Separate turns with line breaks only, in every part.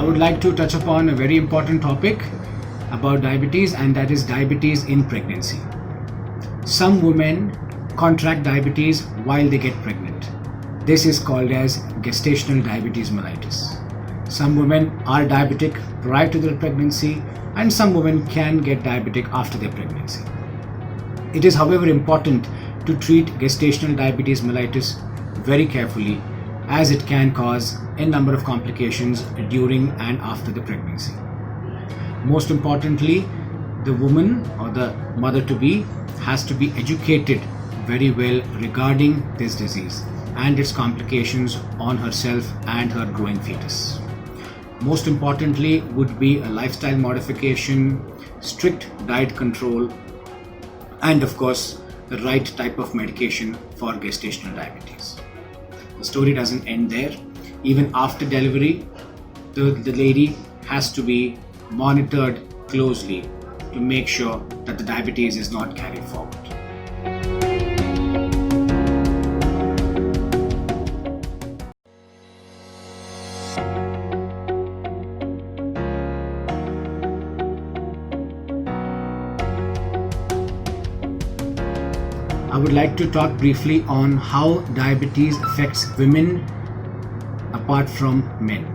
I would like to touch upon a very important topic about diabetes, and that is diabetes in pregnancy. Some women contract diabetes while they get pregnant. This is called as gestational diabetes mellitus. Some women are diabetic prior to their pregnancy, and some women can get diabetic after their pregnancy. It is, however, important to treat gestational diabetes mellitus very carefully, as it can cause a number of complications during and after the pregnancy. Most importantly, the woman or the mother-to-be has to be educated very well regarding this disease and its complications on herself and her growing fetus. Most importantly would be a lifestyle modification, strict diet control, and of course the right type of medication for gestational diabetes. The story doesn't end there. Even after delivery, the lady has to be monitored closely to make sure that the diabetes is not carried forward. I would like to talk briefly on how diabetes affects women apart from men.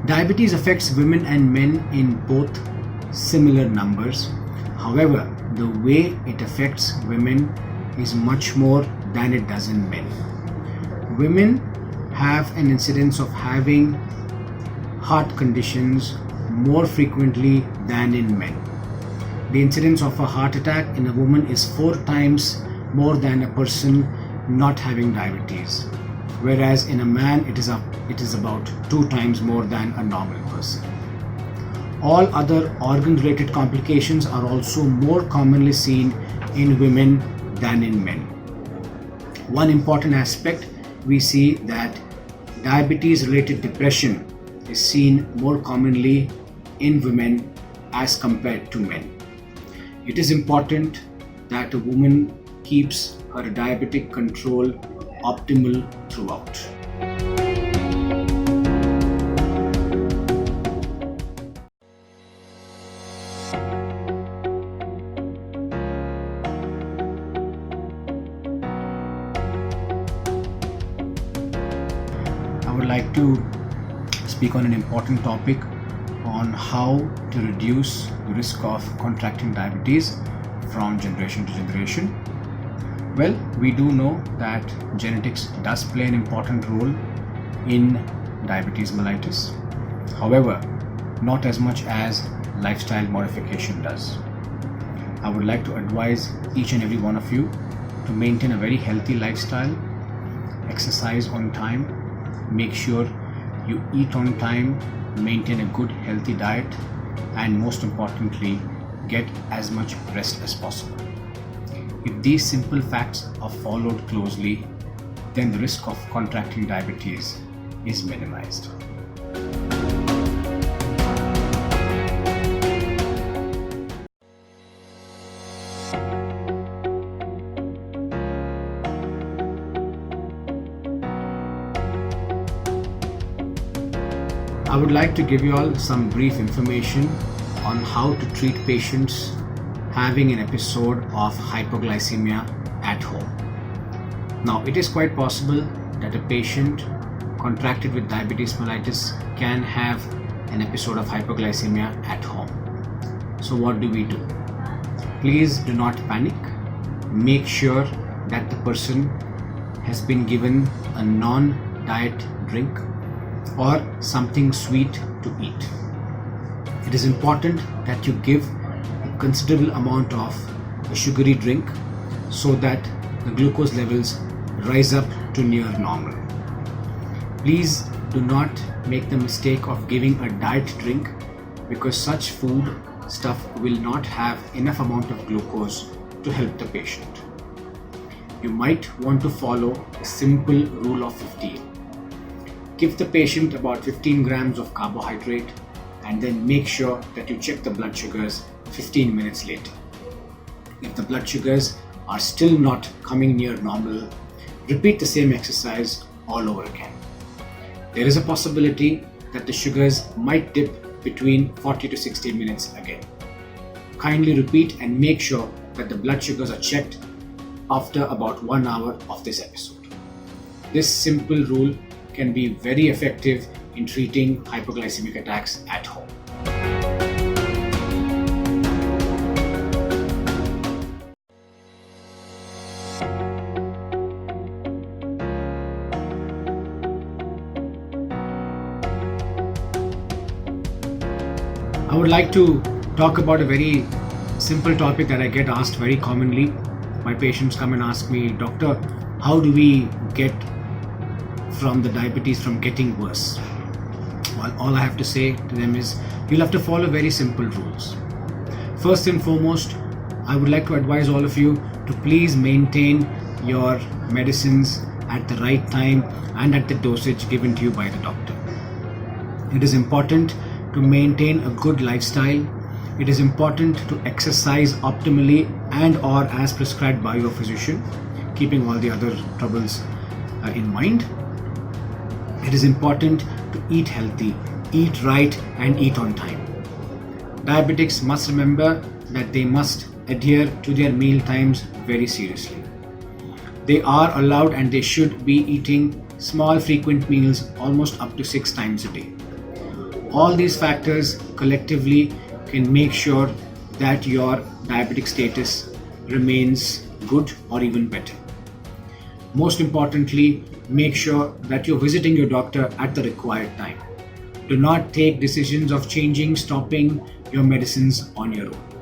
Diabetes affects women and men in both similar numbers. However, the way it affects women is much more than it does in men. Women have an incidence of having heart conditions more frequently than in men. The incidence of a heart attack in a woman is 4 times more than a person not having diabetes, whereas in a man it is about 2 times more than a normal person. All other organ-related complications are also more commonly seen in women than in men. One important aspect, we see that diabetes-related depression is seen more commonly in women as compared to men. It is important that a woman keeps her diabetic control optimal throughout. I would like to speak on an important topic on how to reduce the risk of contracting diabetes from generation to generation. Well, we do know that genetics does play an important role in diabetes mellitus. However, not as much as lifestyle modification does. I would like to advise each and every one of you to maintain a very healthy lifestyle, exercise on time, make sure you eat on time, maintain a good healthy diet, and most importantly, get as much rest as possible. If these simple facts are followed closely, then the risk of contracting diabetes is minimized. I would like to give you all some brief information on how to treat patients having an episode of hypoglycemia at home. Now, it is quite possible that a patient contracted with diabetes mellitus can have an episode of hypoglycemia at home. So what do we do? Please do not panic. Make sure that the person has been given a non-diet drink or something sweet to eat. It is important that you give a considerable amount of a sugary drink so that the glucose levels rise up to near normal. Please do not make the mistake of giving a diet drink, because such food stuff will not have enough amount of glucose to help the patient. You might want to follow a simple rule of 15. Give the patient about 15 grams of carbohydrate and then make sure that you check the blood sugars 15 minutes later. If the blood sugars are still not coming near normal, repeat the same exercise all over again. There is a possibility that the sugars might dip between 40 to 60 minutes again. Kindly repeat and make sure that the blood sugars are checked after about 1 hour of this episode. This simple rule can be very effective in treating hypoglycemic attacks at home. I would like to talk about a very simple topic that I get asked very commonly. My patients come and ask me, "Doctor, how do we get from the diabetes from getting worse?" Well, all I have to say to them is, you'll have to follow very simple rules. First and foremost, I would like to advise all of you to please maintain your medicines at the right time and at the dosage given to you by the doctor. It is important to maintain a good lifestyle. It is important to exercise optimally and or as prescribed by your physician, keeping all the other troubles in mind. It is important to eat healthy, eat right and eat on time. Diabetics must remember that they must adhere to their meal times very seriously. They are allowed and they should be eating small frequent meals almost up to 6 times a day. All these factors collectively can make sure that your diabetic status remains good or even better. Most importantly, make sure that you're visiting your doctor at the required time. Do not take decisions of changing, stopping your medicines on your own.